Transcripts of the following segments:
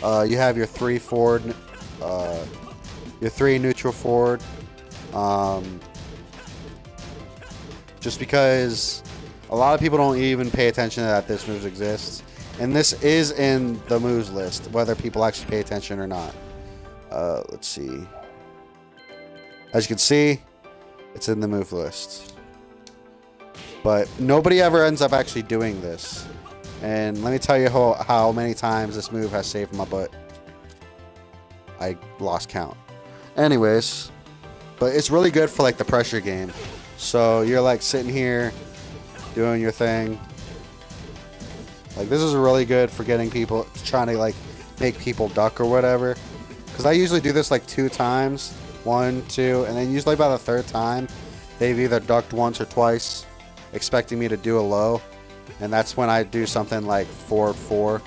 You have your three forward, your three neutral forward. Just because a lot of people don't even pay attention that this move exists. And this is in the moves list, whether people actually pay attention or not. Let's see. As you can see, it's in the move list. But nobody ever ends up actually doing this. And let me tell you how many times this move has saved my butt. I lost count. Anyways, but it's really good for like the pressure game. So you're like sitting here doing your thing. Like this is really good for getting people, trying to like make people duck or whatever. Because I usually do this like 2 times. 1, 2, and then usually by the 3rd time, they've either ducked once or twice, expecting me to do a low. And that's when I do something like forward 4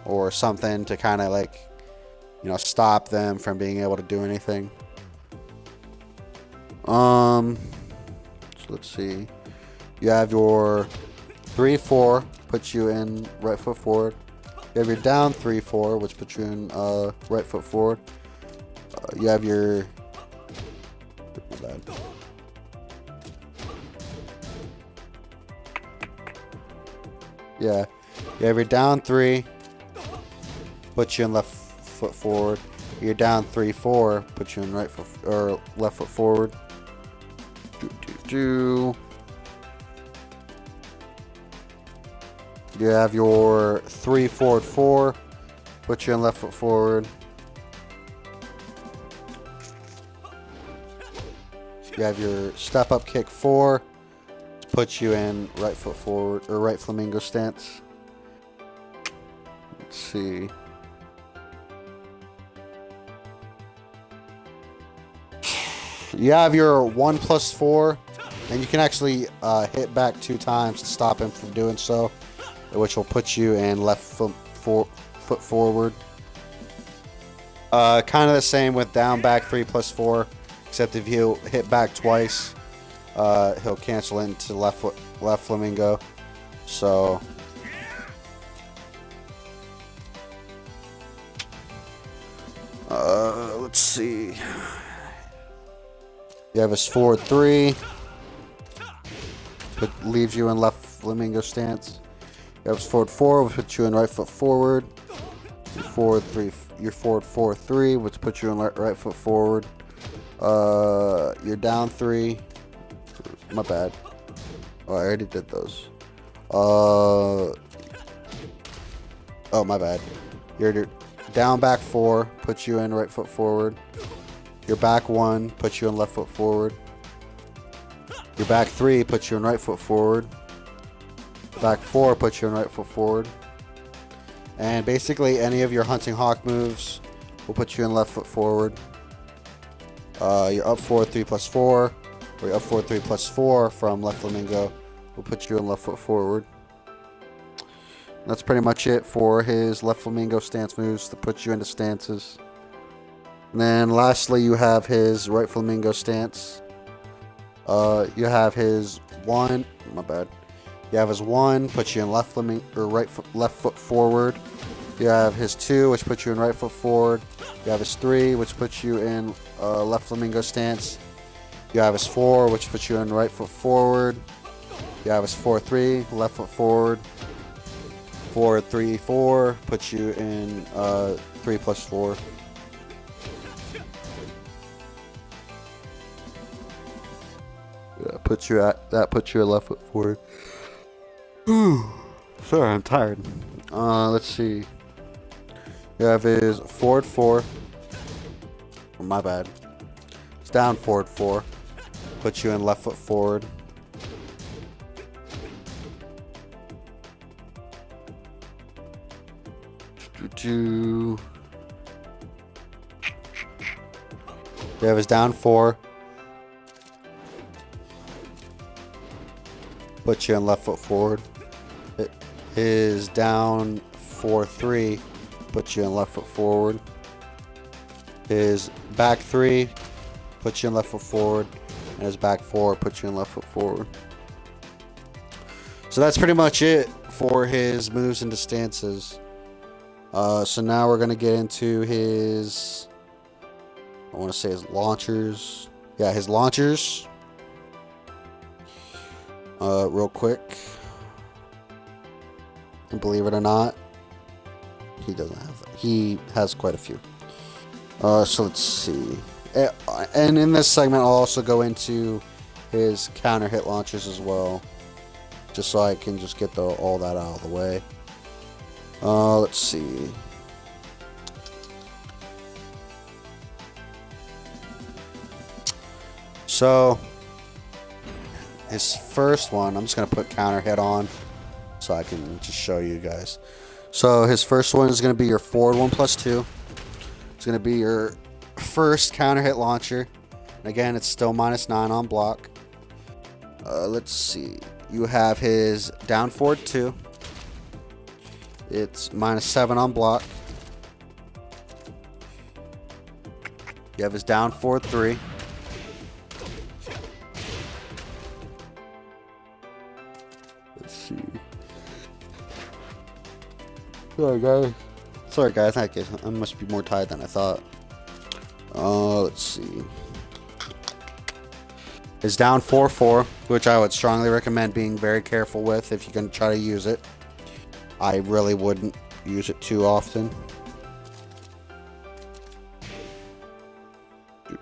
or something to kind of like, you know, stop them from being able to do anything. So let's see. You have your 3-4, puts you in right foot forward. You have your down 3-4, which puts you in right foot forward. You have your... My bad. Yeah. You have your down 3, puts you in left foot forward. Your down 3-4, puts you in right foot or left foot forward. You have your 3-4-4, put you in left foot forward. You have your step up kick 4, put you in right foot forward or right flamingo stance. Let's see. You have your 1+4, and you can actually hit back 2 times to stop him from doing so, which will put you in left foot forward. Kind of the same with down back 3+4, except if you hit back twice, he'll cancel into left flamingo. So let's see. You have his forward 3, but leaves you in left flamingo stance. You have his forward 4, which puts you in right foot forward. Your forward 4-3, which puts you in right foot forward. Your down 3. My bad. Oh, I already did those. Oh, my bad. Your down back 4 puts you in right foot forward. Your back 1 puts you in left foot forward. Your back 3 puts you in right foot forward. Back 4 puts you in right foot forward. And basically any of your hunting hawk moves will put you in left foot forward. Your up 4 3+4 or your up 4 3+4 from left flamingo will put you in left foot forward. And that's pretty much it for his left flamingo stance moves to put you into stances. And then lastly, you have his right flamingo stance. You have his 1. My bad. You have his 1, puts you in left flamingo or left foot forward. You have his 2, which puts you in right foot forward. You have his 3, which puts you in left flamingo stance. You have his 4, which puts you in right foot forward. You have his 4-3, left foot forward. 4-3-4 puts you in 3+4. Yeah, puts you at left foot forward. Sorry, I'm tired. Let's see. You have his forward 4. My bad. It's down forward 4. Puts you in left foot forward. You have his down 4. Puts you in left foot forward. His down 4-3 puts you in left foot forward. His back 3 puts you in left foot forward. And his back 4 puts you in left foot forward. So that's pretty much it for his moves into stances. So now we're gonna get into his, I want to say his launchers. Yeah, his launchers. Real quick. And believe it or not, he doesn't have that. He has quite a few. So let's see. And in this segment, I'll also go into his counter hit launchers as well, just so I can just get all that out of the way. Let's see. So his first one, I'm just gonna put counter hit on, so I can just show you guys. So his first one is gonna be your forward 1+2. It's gonna be your first counter hit launcher. And again, it's still -9 on block. Let's see. You have his down forward 2. It's -7 on block. You have his down forward 3. Let's see. Sorry guys. I must be more tired than I thought. Let's see. His down 4-4, which I would strongly recommend being very careful with if you can try to use it. I really wouldn't use it too often.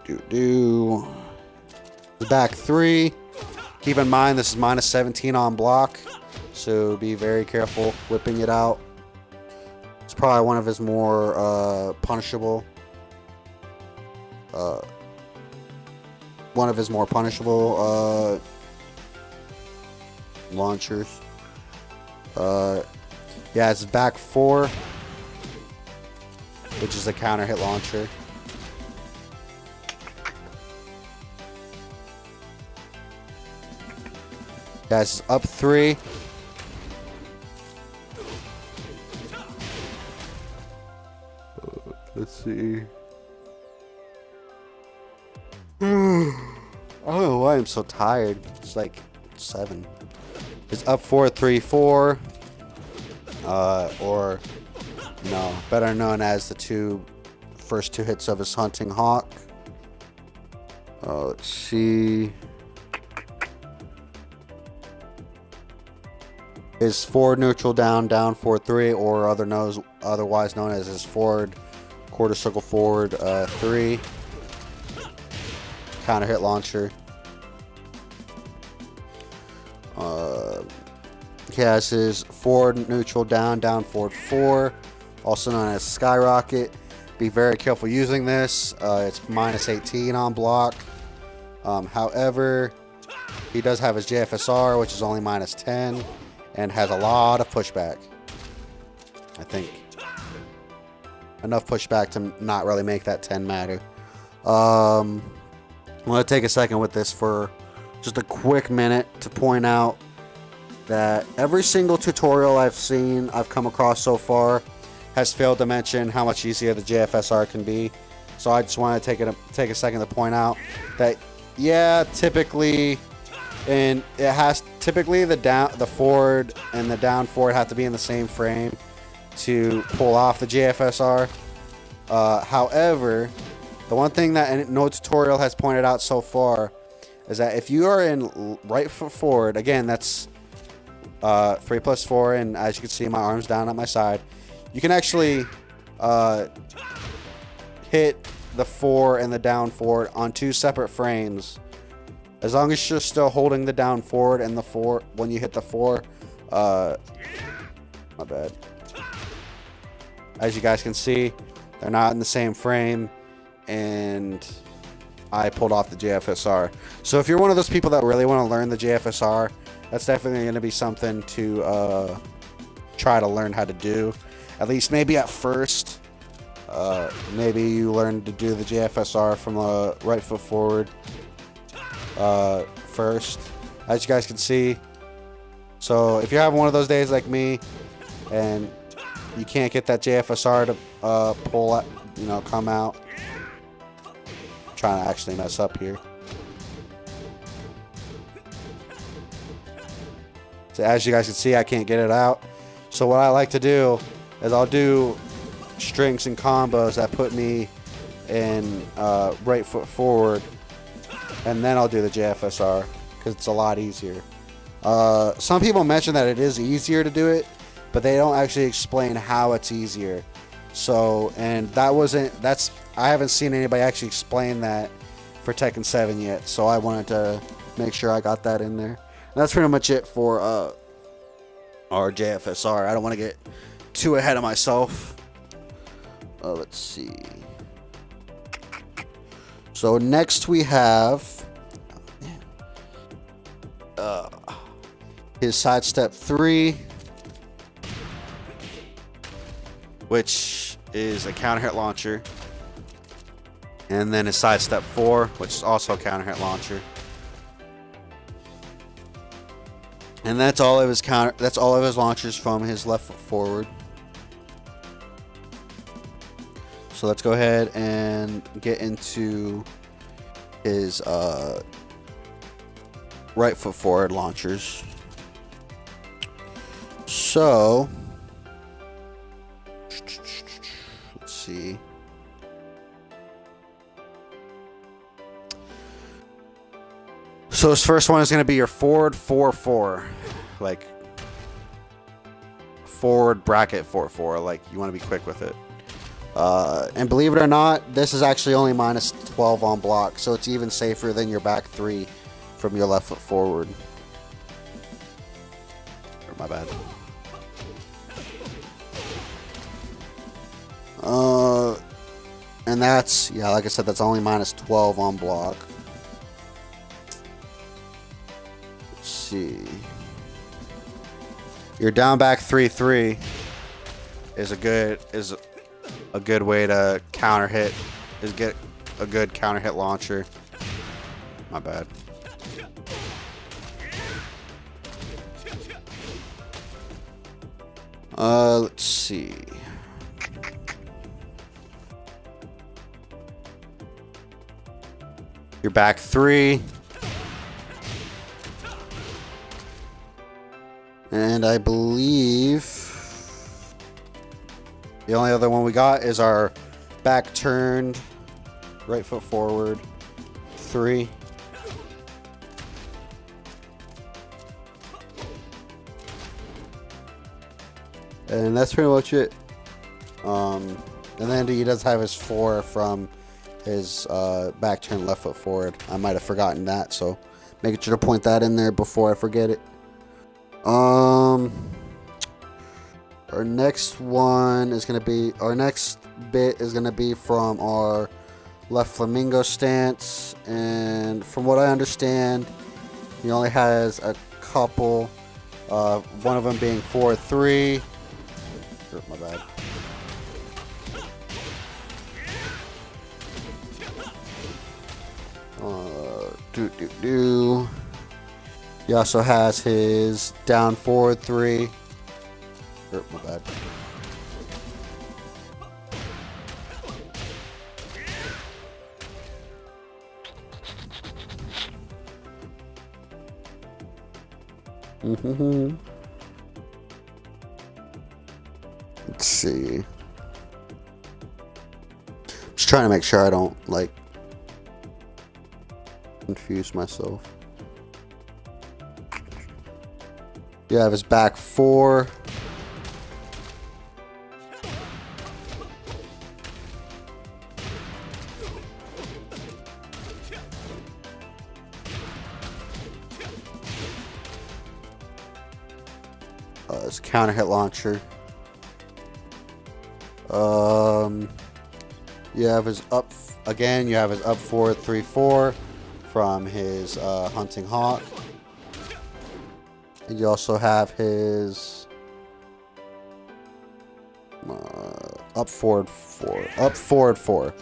The back 3. Keep in mind this is -17 on block, so be very punishable whipping it out. It's probably one of his more punishable. Launchers. Yeah, it's back 4, which is a counter hit launcher. Yeah, it's up 3. Let's see. I don't know why I'm so tired. It's like 7. It's up 4, 3, 4. Or, better known as the first two hits of his Hunting Hawk. Let's see. His forward neutral down 4, 3, or otherwise known as his forward quarter circle forward 3. Counter hit launcher. He has his forward neutral down forward 4, also known as Skyrocket. Be very careful using this. It's -18 on block. However, he does have his JFSR, which is only -10, and has a lot of pushback. I think enough pushback to not really make that 10 matter. I'm going to take a second with this for just a quick minute to point out that every single tutorial I've come across so far has failed to mention how much easier the JFSR can be. So I just want to take a second to point out that, yeah, typically the forward and the down forward have to be in the same frame to pull off the JFSR. However, the one thing that no tutorial has pointed out so far is that if you are in right foot forward, again, that's 3+4, and as you can see, my arm's down at my side. You can actually hit the 4 and the down forward on 2 separate frames. As long as you're still holding the down forward and the 4 when you hit the 4. My bad. As you guys can see, they're not in the same frame, and I pulled off the JFSR. So if you're one of those people that really want to learn the JFSR, that's definitely going to be something to try to learn how to do. At least maybe at first. Maybe you learn to do the JFSR from the right foot forward first, as you guys can see. So if you're having one of those days like me and you can't get that JFSR to pull out, come out. I'm trying to actually mess up here. So as you guys can see, I can't get it out. So what I like to do is I'll do strings and combos that put me in right foot forward, and then I'll do the JFSR because it's a lot easier. Some people mention that it is easier to do it, but they don't actually explain how it's easier. So, and I haven't seen anybody actually explain that for Tekken 7 yet, so I wanted to make sure I got that in there. And that's pretty much it for our JFSR. I don't want to get too ahead of myself. Let's see. So next we have his sidestep 3, which is a counter hit launcher, and then his sidestep 4, which is also a counter hit launcher. And that's all of his launchers from his left foot forward. So let's go ahead and get into his right foot forward launchers. So let's see. So his first one is going to be your forward 4-4, like forward bracket 4-4, like you want to be quick with it. And believe it or not, this is actually only minus 12 on block, so it's even safer than your back 3 from your left foot forward. My bad. And that's, yeah, like I said, that's only minus 12 on block. Let's see. Your down back 3-3 is a good way to counter hit. Get a good counter hit launcher. My bad. Let's see. Your back 3. And I believe the only other one we got is our back turned right foot forward 3. And that's pretty much it. And then he does have his 4 from his back turn left foot forward. I might have forgotten that, so making sure to point that in there before I forget it. Our next bit is gonna be from our left flamingo stance, and from what I understand, he only has a couple. One of them being 4-3. My bad. He also has his down forward 3. My bad. Let's see. Just trying to make sure I don't confuse myself. You have his back 4. His counter hit launcher. You have his up again. You have his up 4-3-4 from his hunting hawk. And you also have his up forward 4.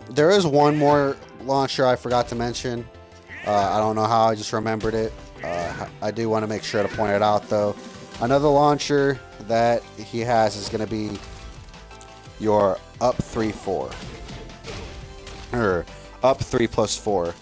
There is one more launcher I forgot to mention. I don't know how, I just remembered it. I do want to make sure to point it out though. Another launcher that he has is going to be your up 3-4. Or up 3+4.